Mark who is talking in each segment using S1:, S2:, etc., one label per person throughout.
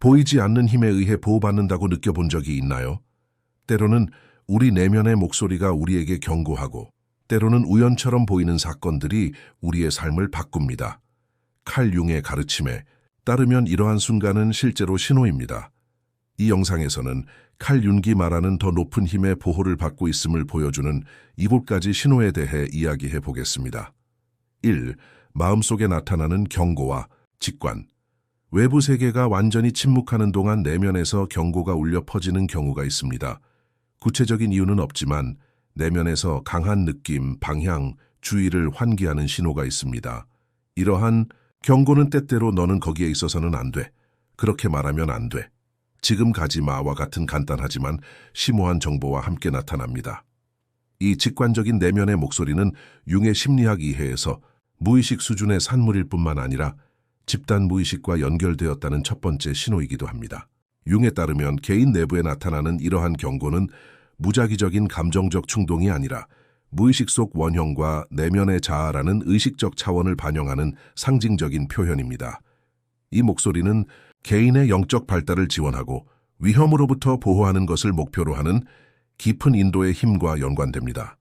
S1: 보이지 않는 힘에 의해 보호받는다고 느껴본 적이 있나요? 때로는 우리 내면의 목소리가 우리에게 경고하고, 때로는 우연처럼 보이는 사건들이 우리의 삶을 바꿉니다. 칼 융의 가르침에 따르면 이러한 순간은 실제로 신호입니다. 이 영상에서는 칼 융이 말하는 더 높은 힘의 보호를 받고 있음을 보여주는 7가지 신호에 대해 이야기해 보겠습니다. 1. 마음속에 나타나는 경고와 직관. 외부 세계가 완전히 침묵하는 동안 내면에서 경고가 울려 퍼지는 경우가 있습니다. 구체적인 이유는 없지만 내면에서 강한 느낌, 방향, 주의를 환기하는 신호가 있습니다. 이러한 경고는 때때로 너는 거기에 있어서는 안 돼. 그렇게 말하면 안 돼. 지금 가지 마와 같은 간단하지만 심오한 정보와 함께 나타납니다. 이 직관적인 내면의 목소리는 융의 심리학 이해에서 무의식 수준의 산물일 뿐만 아니라 집단 무의식과 연결되었다는 첫 번째 신호이기도 합니다. 융에 따르면 개인 내부에 나타나는 이러한 경고는 무작위적인 감정적 충동이 아니라 무의식 속 원형과 내면의 자아라는 의식적 차원을 반영하는 상징적인 표현입니다. 이 목소리는 개인의 영적 발달을 지원하고 위험으로부터 보호하는 것을 목표로 하는 깊은 인도의 힘과 연관됩니다.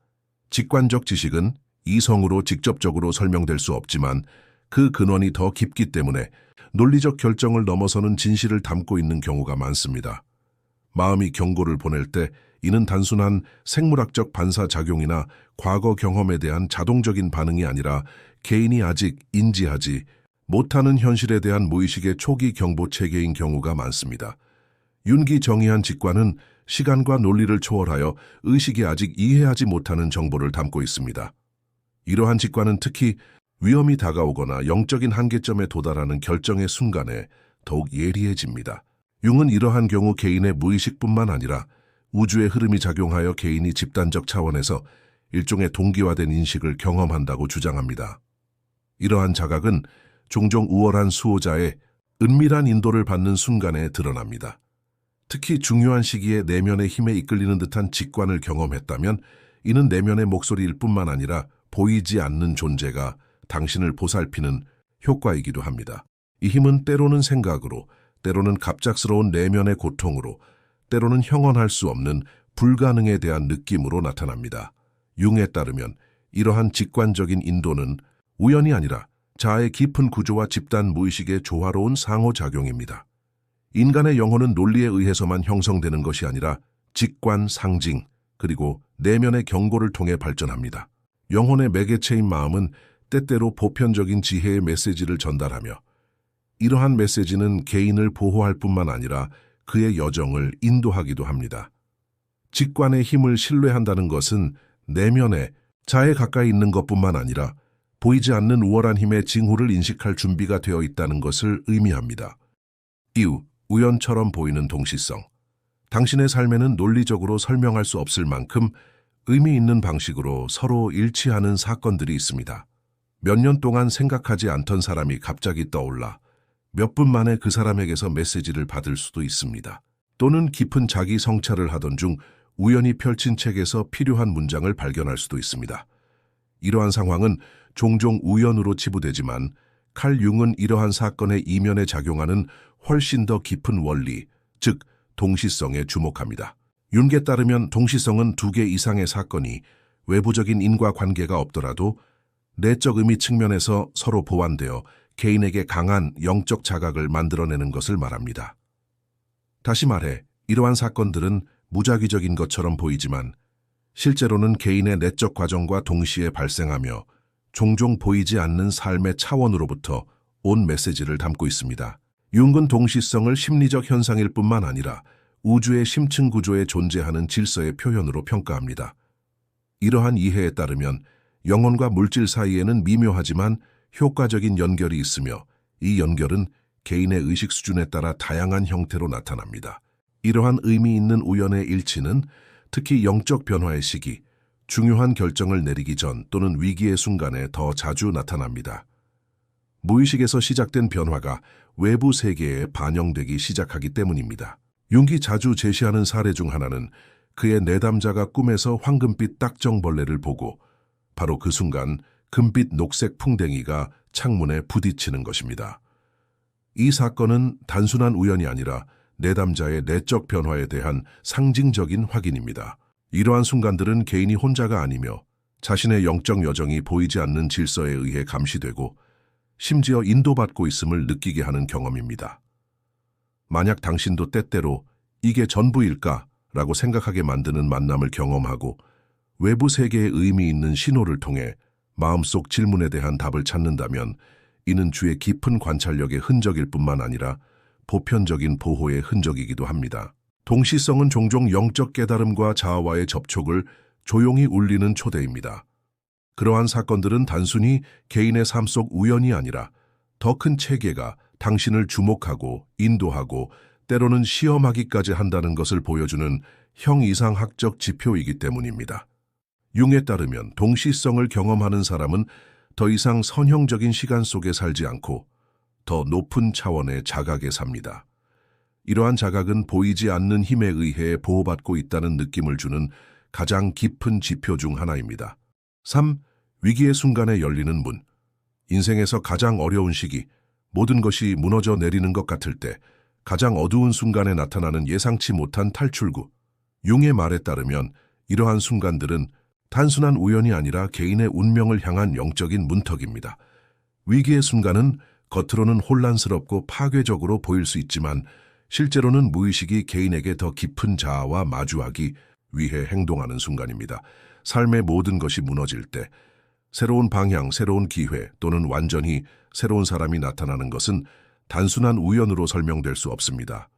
S1: 직관적 지식은 이성으로 직접적으로 설명될 수 없지만 그 근원이 더 깊기 때문에 논리적 결정을 넘어서는 진실을 담고 있는 경우가 많습니다. 마음이 경고를 보낼 때 이는 단순한 생물학적 반사작용이나 과거 경험에 대한 자동적인 반응이 아니라 개인이 아직 인지하지 못하는 현실에 대한 무의식의 초기 경보 체계인 경우가 많습니다. 윤기 정의한 직관은 시간과 논리를 초월하여 의식이 아직 이해하지 못하는 정보를 담고 있습니다. 이러한 직관은 특히 위험이 다가오거나 영적인 한계점에 도달하는 결정의 순간에 더욱 예리해집니다. 융은 이러한 경우 개인의 무의식뿐만 아니라 우주의 흐름이 작용하여 개인이 집단적 차원에서 일종의 동기화된 인식을 경험한다고 주장합니다. 이러한 자각은 종종 우월한 수호자의 은밀한 인도를 받는 순간에 드러납니다. 특히 중요한 시기에 내면의 힘에 이끌리는 듯한 직관을 경험했다면 이는 내면의 목소리일 뿐만 아니라 보이지 않는 존재가 당신을 보살피는 효과이기도 합니다. 이 힘은 때로는 생각으로, 때로는 갑작스러운 내면의 고통으로, 때로는 형언할 수 없는 불가능에 대한 느낌으로 나타납니다. 융에 따르면 이러한 직관적인 인도는 우연이 아니라 자아의 깊은 구조와 집단 무의식의 조화로운 상호작용입니다. 인간의 영혼은 논리에 의해서만 형성되는 것이 아니라 직관, 상징, 그리고 내면의 경고를 통해 발전합니다. 영혼의 매개체인 마음은 때때로 보편적인 지혜의 메시지를 전달하며 이러한 메시지는 개인을 보호할 뿐만 아니라 그의 여정을 인도하기도 합니다. 직관의 힘을 신뢰한다는 것은 내면에 자에 가까이 있는 것뿐만 아니라 보이지 않는 우월한 힘의 징후를 인식할 준비가 되어 있다는 것을 의미합니다. 이유, 우연처럼 보이는 동시성. 당신의 삶에는 논리적으로 설명할 수 없을 만큼 의미 있는 방식으로 서로 일치하는 사건들이 있습니다. 몇 년 동안 생각하지 않던 사람이 갑자기 떠올라 몇 분 만에 그 사람에게서 메시지를 받을 수도 있습니다. 또는 깊은 자기 성찰을 하던 중 우연히 펼친 책에서 필요한 문장을 발견할 수도 있습니다. 이러한 상황은 종종 우연으로 치부되지만 칼 융은 이러한 사건의 이면에 작용하는 훨씬 더 깊은 원리, 즉 동시성에 주목합니다. 융에 따르면 동시성은 2개 이상의 사건이 외부적인 인과관계가 없더라도 내적 의미 측면에서 서로 보완되어 개인에게 강한 영적 자각을 만들어내는 것을 말합니다. 다시 말해, 이러한 사건들은 무작위적인 것처럼 보이지만 실제로는 개인의 내적 과정과 동시에 발생하며 종종 보이지 않는 삶의 차원으로부터 온 메시지를 담고 있습니다. 융은 동시성을 심리적 현상일 뿐만 아니라 우주의 심층 구조에 존재하는 질서의 표현으로 평가합니다. 이러한 이해에 따르면 영혼과 물질 사이에는 미묘하지만 효과적인 연결이 있으며 이 연결은 개인의 의식 수준에 따라 다양한 형태로 나타납니다. 이러한 의미 있는 우연의 일치는 특히 영적 변화의 시기, 중요한 결정을 내리기 전 또는 위기의 순간에 더 자주 나타납니다. 무의식에서 시작된 변화가 외부 세계에 반영되기 시작하기 때문입니다. 융이 자주 제시하는 사례 중 하나는 그의 내담자가 꿈에서 황금빛 딱정벌레를 보고 바로 그 순간 금빛 녹색 풍뎅이가 창문에 부딪히는 것입니다. 이 사건은 단순한 우연이 아니라 내담자의 내적 변화에 대한 상징적인 확인입니다. 이러한 순간들은 개인이 혼자가 아니며 자신의 영적 여정이 보이지 않는 질서에 의해 감시되고 심지어 인도받고 있음을 느끼게 하는 경험입니다. 만약 당신도 때때로 이게 전부일까? 라고 생각하게 만드는 만남을 경험하고 외부 세계에 의미 있는 신호를 통해 마음속 질문에 대한 답을 찾는다면 이는 주의 깊은 관찰력의 흔적일 뿐만 아니라 보편적인 보호의 흔적이기도 합니다. 동시성은 종종 영적 깨달음과 자아와의 접촉을 조용히 울리는 초대입니다. 그러한 사건들은 단순히 개인의 삶 속 우연이 아니라 더 큰 체계가 당신을 주목하고 인도하고 때로는 시험하기까지 한다는 것을 보여주는 형이상학적 지표이기 때문입니다. 융에 따르면 동시성을 경험하는 사람은 더 이상 선형적인 시간 속에 살지 않고 더 높은 차원의 자각에 삽니다. 이러한 자각은 보이지 않는 힘에 의해 보호받고 있다는 느낌을 주는 가장 깊은 지표 중 하나입니다. 3. 위기의 순간에 열리는 문. 인생에서 가장 어려운 시기, 모든 것이 무너져 내리는 것 같을 때 가장 어두운 순간에 나타나는 예상치 못한 탈출구. 융의 말에 따르면 이러한 순간들은 단순한 우연이 아니라 개인의 운명을 향한 영적인 문턱입니다. 위기의 순간은 겉으로는 혼란스럽고 파괴적으로 보일 수 있지만 실제로는 무의식이 개인에게 더 깊은 자아와 마주하기 위해 행동하는 순간입니다. 삶의 모든 것이 무너질 때 새로운 방향, 새로운 기회 또는 완전히 새로운 사람이 나타나는 것은 단순한 우연으로 설명될 수 없습니다.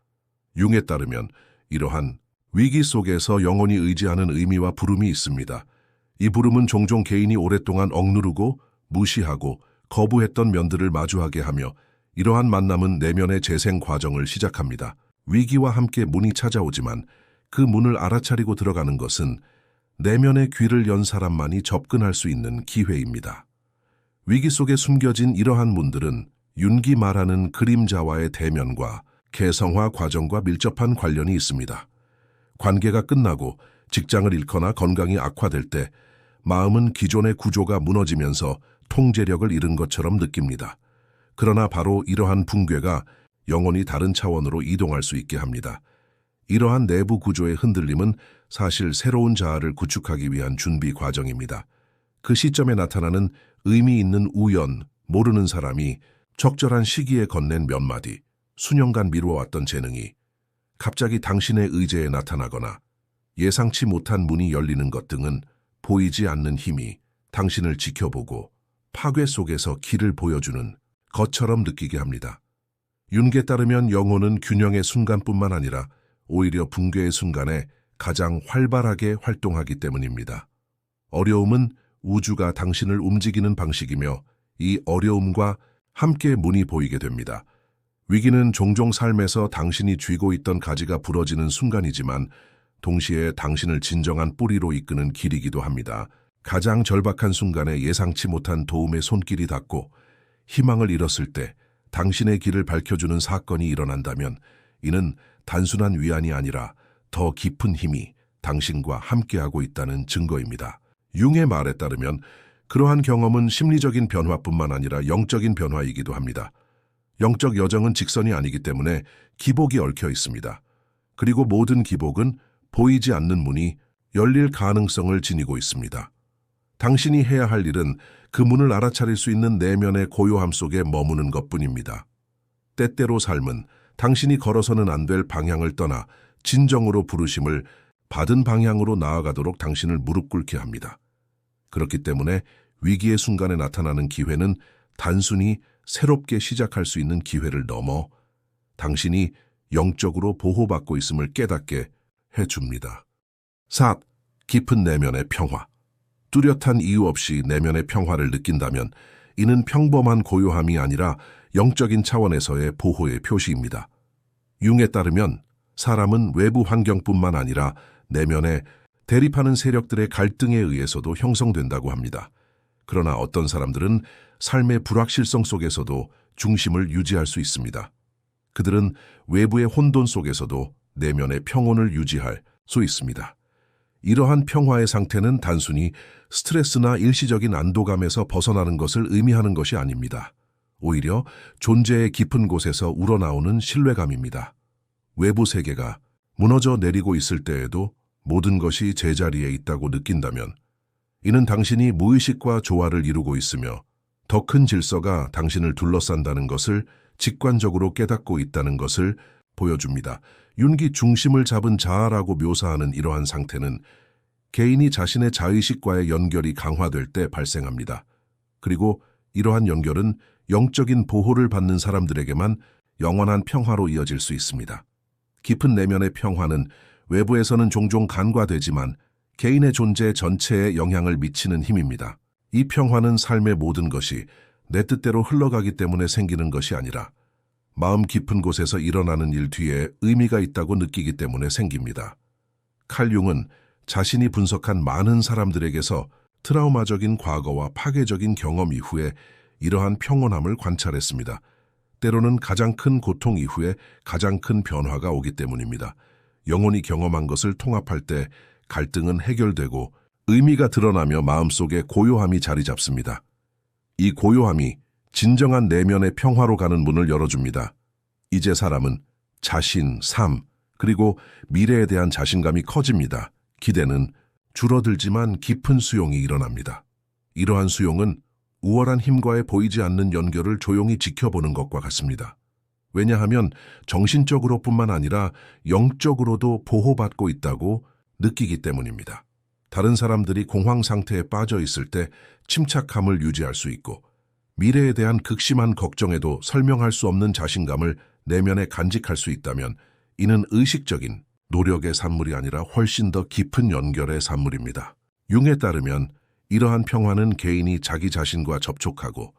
S1: 융에 따르면 이러한 위기 속에서 영원히 의지하는 의미와 부름이 있습니다. 이 부름은 종종 개인이 오랫동안 억누르고 무시하고 거부했던 면들을 마주하게 하며 이러한 만남은 내면의 재생 과정을 시작합니다. 위기와 함께 문이 찾아오지만 그 문을 알아차리고 들어가는 것은 내면의 귀를 연 사람만이 접근할 수 있는 기회입니다. 위기 속에 숨겨진 이러한 문들은 윤기 말하는 그림자와의 대면과 개성화 과정과 밀접한 관련이 있습니다. 관계가 끝나고 직장을 잃거나 건강이 악화될 때 마음은 기존의 구조가 무너지면서 통제력을 잃은 것처럼 느낍니다. 그러나 바로 이러한 붕괴가 영혼이 다른 차원으로 이동할 수 있게 합니다. 이러한 내부 구조의 흔들림은 사실 새로운 자아를 구축하기 위한 준비 과정입니다. 그 시점에 나타나는 의미 있는 우연, 모르는 사람이 적절한 시기에 건넨 몇 마디, 수년간 미루어왔던 재능이 갑자기 당신의 의제에 나타나거나 예상치 못한 문이 열리는 것 등은 보이지 않는 힘이 당신을 지켜보고 파괴 속에서 길을 보여주는 것처럼 느끼게 합니다. 윤기에 따르면 영혼은 균형의 순간뿐만 아니라 오히려 붕괴의 순간에 가장 활발하게 활동하기 때문입니다. 어려움은 우주가 당신을 움직이는 방식이며 이 어려움과 함께 문이 보이게 됩니다. 위기는 종종 삶에서 당신이 쥐고 있던 가지가 부러지는 순간이지만 동시에 당신을 진정한 뿌리로 이끄는 길이기도 합니다. 가장 절박한 순간에 예상치 못한 도움의 손길이 닿고 희망을 잃었을 때 당신의 길을 밝혀주는 사건이 일어난다면 이는 단순한 위안이 아니라 더 깊은 힘이 당신과 함께하고 있다는 증거입니다. 융의 말에 따르면 그러한 경험은 심리적인 변화뿐만 아니라 영적인 변화이기도 합니다. 영적 여정은 직선이 아니기 때문에 기복이 얽혀 있습니다. 그리고 모든 기복은 보이지 않는 문이 열릴 가능성을 지니고 있습니다. 당신이 해야 할 일은 그 문을 알아차릴 수 있는 내면의 고요함 속에 머무는 것뿐입니다. 때때로 삶은 당신이 걸어서는 안 될 방향을 떠나 진정으로 부르심을 받은 방향으로 나아가도록 당신을 무릎 꿇게 합니다. 그렇기 때문에 위기의 순간에 나타나는 기회는 단순히 새롭게 시작할 수 있는 기회를 넘어 당신이 영적으로 보호받고 있음을 깨닫게 해줍니다. 4. 깊은 내면의 평화. 뚜렷한 이유 없이 내면의 평화를 느낀다면 이는 평범한 고요함이 아니라 영적인 차원에서의 보호의 표시입니다. 융에 따르면 사람은 외부 환경뿐만 아니라 내면에 대립하는 세력들의 갈등에 의해서도 형성된다고 합니다. 그러나 어떤 사람들은 삶의 불확실성 속에서도 중심을 유지할 수 있습니다. 그들은 외부의 혼돈 속에서도 내면의 평온을 유지할 수 있습니다. 이러한 평화의 상태는 단순히 스트레스나 일시적인 안도감에서 벗어나는 것을 의미하는 것이 아닙니다. 오히려 존재의 깊은 곳에서 우러나오는 신뢰감입니다. 외부 세계가 무너져 내리고 있을 때에도 모든 것이 제자리에 있다고 느낀다면 이는 당신이 무의식과 조화를 이루고 있으며 더 큰 질서가 당신을 둘러싼다는 것을 직관적으로 깨닫고 있다는 것을 보여줍니다. 윤기 중심을 잡은 자아라고 묘사하는 이러한 상태는 개인이 자신의 자의식과의 연결이 강화될 때 발생합니다. 그리고 이러한 연결은 영적인 보호를 받는 사람들에게만 영원한 평화로 이어질 수 있습니다. 깊은 내면의 평화는 외부에서는 종종 간과되지만 개인의 존재 전체에 영향을 미치는 힘입니다. 이 평화는 삶의 모든 것이 내 뜻대로 흘러가기 때문에 생기는 것이 아니라 마음 깊은 곳에서 일어나는 일 뒤에 의미가 있다고 느끼기 때문에 생깁니다. 칼 융은 자신이 분석한 많은 사람들에게서 트라우마적인 과거와 파괴적인 경험 이후에 이러한 평온함을 관찰했습니다. 때로는 가장 큰 고통 이후에 가장 큰 변화가 오기 때문입니다. 영혼이 경험한 것을 통합할 때 갈등은 해결되고 의미가 드러나며 마음속에 고요함이 자리 잡습니다. 이 고요함이 진정한 내면의 평화로 가는 문을 열어줍니다. 이제 사람은 자신, 삶, 그리고 미래에 대한 자신감이 커집니다. 기대는 줄어들지만 깊은 수용이 일어납니다. 이러한 수용은 우월한 힘과의 보이지 않는 연결을 조용히 지켜보는 것과 같습니다. 왜냐하면 정신적으로뿐만 아니라 영적으로도 보호받고 있다고 느끼기 때문입니다. 다른 사람들이 공황 상태에 빠져 있을 때 침착함을 유지할 수 있고 미래에 대한 극심한 걱정에도 설명할 수 없는 자신감을 내면에 간직할 수 있다면 이는 의식적인 노력의 산물이 아니라 훨씬 더 깊은 연결의 산물입니다. 융에 따르면 이러한 평화는 개인이 자기 자신과 접촉하고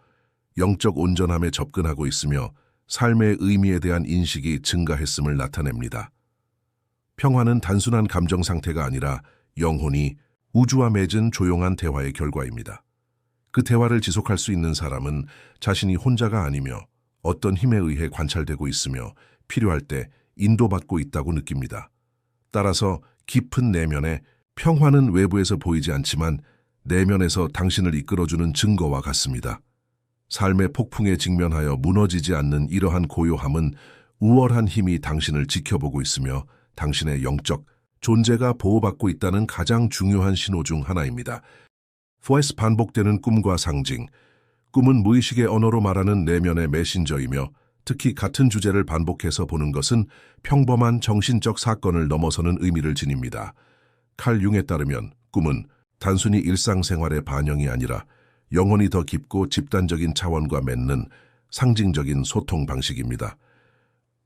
S1: 영적 온전함에 접근하고 있으며 삶의 의미에 대한 인식이 증가했음을 나타냅니다. 평화는 단순한 감정 상태가 아니라 영혼이 우주와 맺은 조용한 대화의 결과입니다. 그 대화를 지속할 수 있는 사람은 자신이 혼자가 아니며 어떤 힘에 의해 관찰되고 있으며 필요할 때 인도받고 있다고 느낍니다. 따라서 깊은 내면의 평화는 외부에서 보이지 않지만 내면에서 당신을 이끌어주는 증거와 같습니다. 삶의 폭풍에 직면하여 무너지지 않는 이러한 고요함은 우월한 힘이 당신을 지켜보고 있으며 당신의 영적 존재가 보호받고 있다는 가장 중요한 신호 중 하나입니다. 포에스 반복되는 꿈과 상징. 꿈은 무의식의 언어로 말하는 내면의 메신저이며 특히 같은 주제를 반복해서 보는 것은 평범한 정신적 사건을 넘어서는 의미를 지닙니다. 칼 융에 따르면 꿈은 단순히 일상생활의 반영이 아니라 영혼이 더 깊고 집단적인 차원과 맺는 상징적인 소통 방식입니다.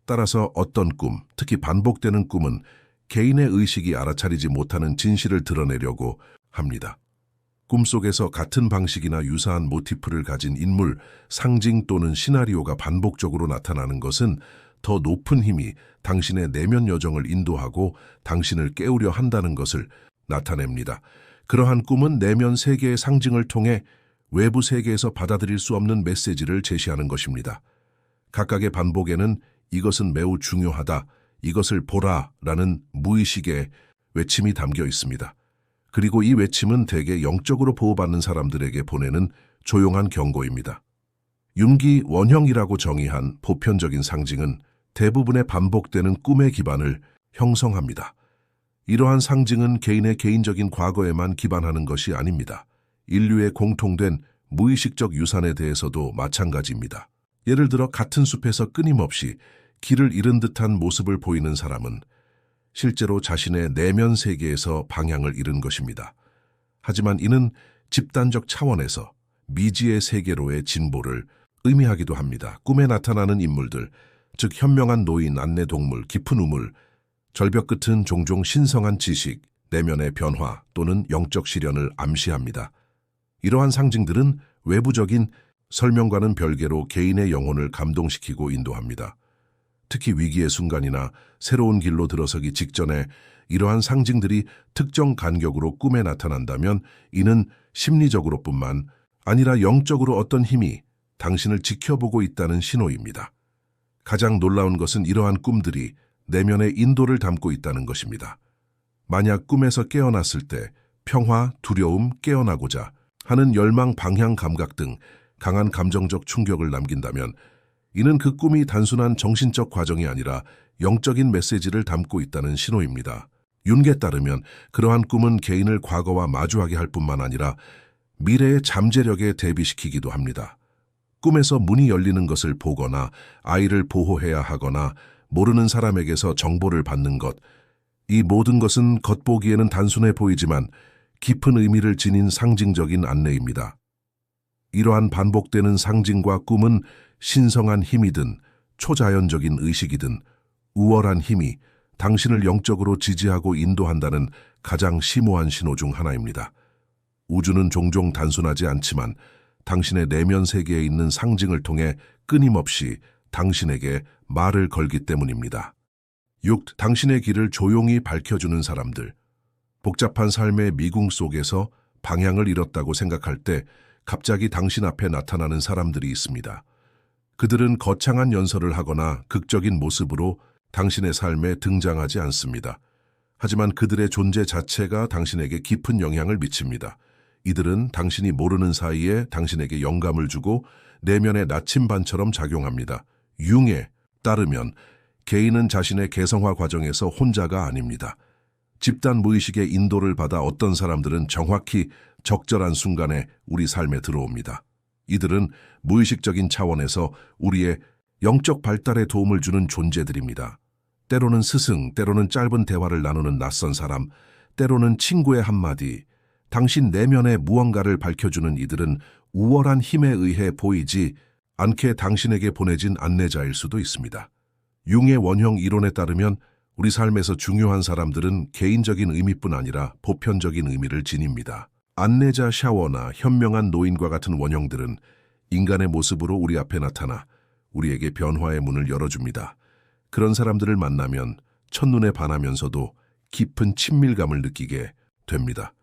S1: 따라서 어떤 꿈, 특히 반복되는 꿈은 개인의 의식이 알아차리지 못하는 진실을 드러내려고 합니다. 꿈속에서 같은 방식이나 유사한 모티프를 가진 인물, 상징 또는 시나리오가 반복적으로 나타나는 것은 더 높은 힘이 당신의 내면 여정을 인도하고 당신을 깨우려 한다는 것을 나타냅니다. 그러한 꿈은 내면 세계의 상징을 통해 외부 세계에서 받아들일 수 없는 메시지를 제시하는 것입니다. 각각의 반복에는 이것은 매우 중요하다, 이것을 보라 라는 무의식의 외침이 담겨 있습니다. 그리고 이 외침은 대개 영적으로 보호받는 사람들에게 보내는 조용한 경고입니다. 윤기 원형이라고 정의한 보편적인 상징은 대부분의 반복되는 꿈의 기반을 형성합니다. 이러한 상징은 개인의 개인적인 과거에만 기반하는 것이 아닙니다. 인류의 공통된 무의식적 유산에 대해서도 마찬가지입니다. 예를 들어 같은 숲에서 끊임없이 길을 잃은 듯한 모습을 보이는 사람은 실제로 자신의 내면 세계에서 방향을 잃은 것입니다. 하지만 이는 집단적 차원에서 미지의 세계로의 진보를 의미하기도 합니다. 꿈에 나타나는 인물들, 즉 현명한 노인, 안내동물, 깊은 우물, 절벽 끝은 종종 신성한 지식, 내면의 변화 또는 영적 시련을 암시합니다. 이러한 상징들은 외부적인 설명과는 별개로 개인의 영혼을 감동시키고 인도합니다. 특히 위기의 순간이나 새로운 길로 들어서기 직전에 이러한 상징들이 특정 간격으로 꿈에 나타난다면 이는 심리적으로뿐만 아니라 영적으로 어떤 힘이 당신을 지켜보고 있다는 신호입니다. 가장 놀라운 것은 이러한 꿈들이 내면의 인도를 담고 있다는 것입니다. 만약 꿈에서 깨어났을 때 평화, 두려움, 깨어나고자 하는 열망, 방향, 감각 등 강한 감정적 충격을 남긴다면 이는 그 꿈이 단순한 정신적 과정이 아니라 영적인 메시지를 담고 있다는 신호입니다. 윤게 따르면 그러한 꿈은 개인을 과거와 마주하게 할 뿐만 아니라 미래의 잠재력에 대비시키기도 합니다. 꿈에서 문이 열리는 것을 보거나 아이를 보호해야 하거나 모르는 사람에게서 정보를 받는 것, 이 모든 것은 겉보기에는 단순해 보이지만 깊은 의미를 지닌 상징적인 안내입니다. 이러한 반복되는 상징과 꿈은 신성한 힘이든 초자연적인 의식이든 우월한 힘이 당신을 영적으로 지지하고 인도한다는 가장 심오한 신호 중 하나입니다. 우주는 종종 단순하지 않지만 당신의 내면 세계에 있는 상징을 통해 끊임없이 당신에게 말을 걸기 때문입니다. 6. 당신의 길을 조용히 밝혀주는 사람들. 복잡한 삶의 미궁 속에서 방향을 잃었다고 생각할 때 갑자기 당신 앞에 나타나는 사람들이 있습니다. 그들은 거창한 연설을 하거나 극적인 모습으로 당신의 삶에 등장하지 않습니다. 하지만 그들의 존재 자체가 당신에게 깊은 영향을 미칩니다. 이들은 당신이 모르는 사이에 당신에게 영감을 주고 내면의 나침반처럼 작용합니다. 융에 따르면 개인은 자신의 개성화 과정에서 혼자가 아닙니다. 집단 무의식의 인도를 받아 어떤 사람들은 정확히 적절한 순간에 우리 삶에 들어옵니다. 이들은 무의식적인 차원에서 우리의 영적 발달에 도움을 주는 존재들입니다. 때로는 스승, 때로는 짧은 대화를 나누는 낯선 사람, 때로는 친구의 한마디, 당신 내면의 무언가를 밝혀주는 이들은 우월한 힘에 의해 보이지 않게 당신에게 보내진 안내자일 수도 있습니다. 융의 원형 이론에 따르면 우리 삶에서 중요한 사람들은 개인적인 의미뿐 아니라 보편적인 의미를 지닙니다. 안내자 샤워나 현명한 노인과 같은 원형들은 인간의 모습으로 우리 앞에 나타나 우리에게 변화의 문을 열어줍니다. 그런 사람들을 만나면 첫눈에 반하면서도 깊은 친밀감을 느끼게 됩니다.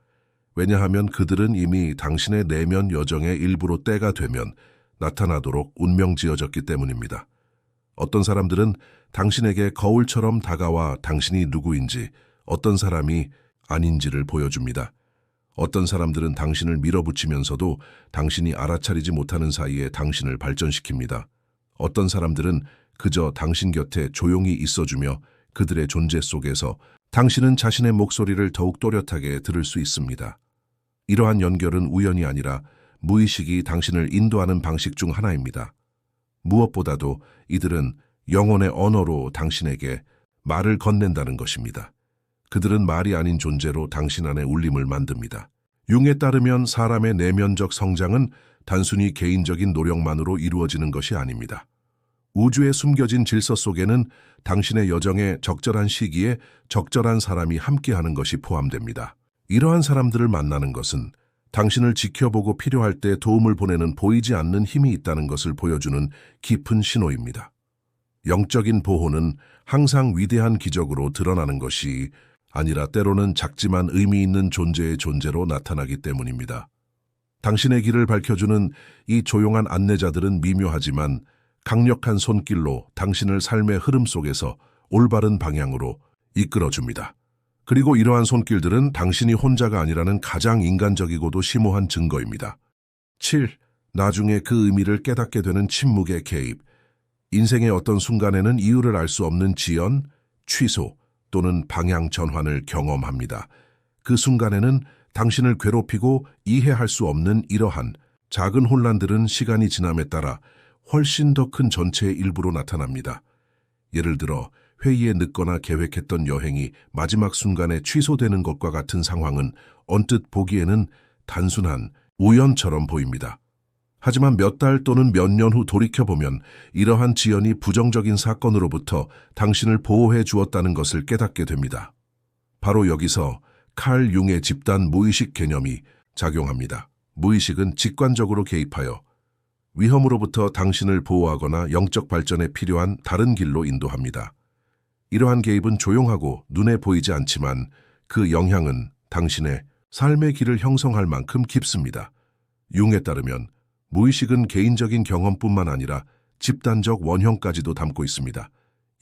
S1: 왜냐하면 그들은 이미 당신의 내면 여정의 일부로 때가 되면 나타나도록 운명지어졌기 때문입니다. 어떤 사람들은 당신에게 거울처럼 다가와 당신이 누구인지, 어떤 사람이 아닌지를 보여줍니다. 어떤 사람들은 당신을 밀어붙이면서도 당신이 알아차리지 못하는 사이에 당신을 발전시킵니다. 어떤 사람들은 그저 당신 곁에 조용히 있어주며 그들의 존재 속에서 당신은 자신의 목소리를 더욱 또렷하게 들을 수 있습니다. 이러한 연결은 우연이 아니라 무의식이 당신을 인도하는 방식 중 하나입니다. 무엇보다도 이들은 영혼의 언어로 당신에게 말을 건넨다는 것입니다. 그들은 말이 아닌 존재로 당신 안에 울림을 만듭니다. 융에 따르면 사람의 내면적 성장은 단순히 개인적인 노력만으로 이루어지는 것이 아닙니다. 우주에 숨겨진 질서 속에는 당신의 여정에 적절한 시기에 적절한 사람이 함께하는 것이 포함됩니다. 이러한 사람들을 만나는 것은 당신을 지켜보고 필요할 때 도움을 보내는 보이지 않는 힘이 있다는 것을 보여주는 깊은 신호입니다. 영적인 보호는 항상 위대한 기적으로 드러나는 것이 아니라 때로는 작지만 의미 있는 존재의 존재로 나타나기 때문입니다. 당신의 길을 밝혀주는 이 조용한 안내자들은 미묘하지만 강력한 손길로 당신을 삶의 흐름 속에서 올바른 방향으로 이끌어줍니다. 그리고 이러한 손길들은 당신이 혼자가 아니라는 가장 인간적이고도 심오한 증거입니다. 7. 나중에 그 의미를 깨닫게 되는 침묵의 개입. 인생의 어떤 순간에는 이유를 알 수 없는 지연, 취소 또는 방향 전환을 경험합니다. 그 순간에는 당신을 괴롭히고 이해할 수 없는 이러한 작은 혼란들은 시간이 지남에 따라 훨씬 더 큰 전체의 일부로 나타납니다. 예를 들어 회의에 늦거나 계획했던 여행이 마지막 순간에 취소되는 것과 같은 상황은 언뜻 보기에는 단순한 우연처럼 보입니다. 하지만 몇 달 또는 몇 년 후 돌이켜보면 이러한 지연이 부정적인 사건으로부터 당신을 보호해 주었다는 것을 깨닫게 됩니다. 바로 여기서 칼 융의 집단 무의식 개념이 작용합니다. 무의식은 직관적으로 개입하여 위험으로부터 당신을 보호하거나 영적 발전에 필요한 다른 길로 인도합니다. 이러한 개입은 조용하고 눈에 보이지 않지만 그 영향은 당신의 삶의 길을 형성할 만큼 깊습니다. 융에 따르면 무의식은 개인적인 경험뿐만 아니라 집단적 원형까지도 담고 있습니다.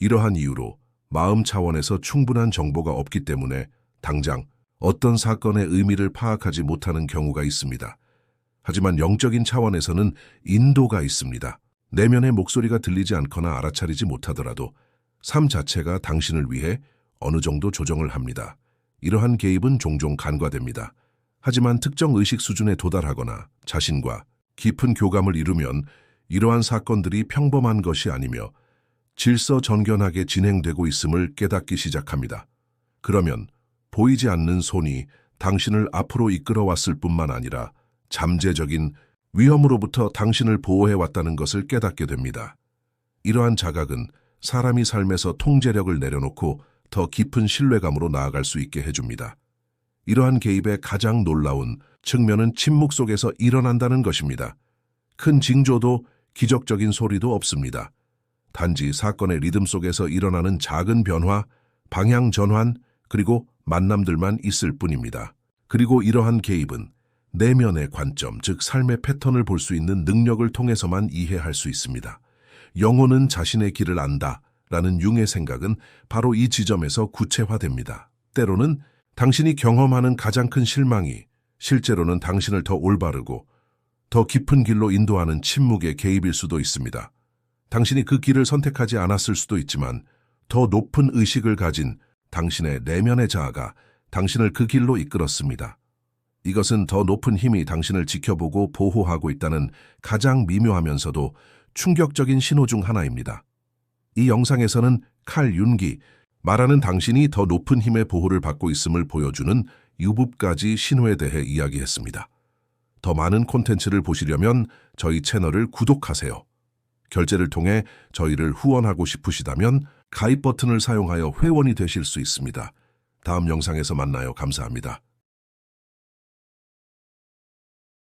S1: 이러한 이유로 마음 차원에서 충분한 정보가 없기 때문에 당장 어떤 사건의 의미를 파악하지 못하는 경우가 있습니다. 하지만 영적인 차원에서는 인도가 있습니다. 내면의 목소리가 들리지 않거나 알아차리지 못하더라도 삶 자체가 당신을 위해 어느 정도 조정을 합니다. 이러한 개입은 종종 간과됩니다. 하지만 특정 의식 수준에 도달하거나 자신과 깊은 교감을 이루면 이러한 사건들이 평범한 것이 아니며 질서정연하게 진행되고 있음을 깨닫기 시작합니다. 그러면 보이지 않는 손이 당신을 앞으로 이끌어왔을 뿐만 아니라 잠재적인 위험으로부터 당신을 보호해왔다는 것을 깨닫게 됩니다. 이러한 자각은 사람이 삶에서 통제력을 내려놓고 더 깊은 신뢰감으로 나아갈 수 있게 해줍니다. 이러한 개입의 가장 놀라운 측면은 침묵 속에서 일어난다는 것입니다. 큰 징조도 기적적인 소리도 없습니다. 단지 사건의 리듬 속에서 일어나는 작은 변화, 방향 전환, 그리고 만남들만 있을 뿐입니다. 그리고 이러한 개입은 내면의 관점, 즉 삶의 패턴을 볼 수 있는 능력을 통해서만 이해할 수 있습니다. 영혼은 자신의 길을 안다 라는 융의 생각은 바로 이 지점에서 구체화됩니다. 때로는 당신이 경험하는 가장 큰 실망이 실제로는 당신을 더 올바르고 더 깊은 길로 인도하는 침묵의 개입일 수도 있습니다. 당신이 그 길을 선택하지 않았을 수도 있지만 더 높은 의식을 가진 당신의 내면의 자아가 당신을 그 길로 이끌었습니다. 이것은 더 높은 힘이 당신을 지켜보고 보호하고 있다는 가장 미묘하면서도 충격적인 신호 중 하나입니다. 이 영상에서는 칼 윤기, 말하는 당신이 더 높은 힘의 보호를 받고 있음을 보여주는 유부까지 신호에 대해 이야기했습니다. 더 많은 콘텐츠를 보시려면 저희 채널을 구독하세요. 결제를 통해 저희를 후원하고 싶으시다면 가입 버튼을 사용하여 회원이 되실 수 있습니다. 다음 영상에서 만나요. 감사합니다.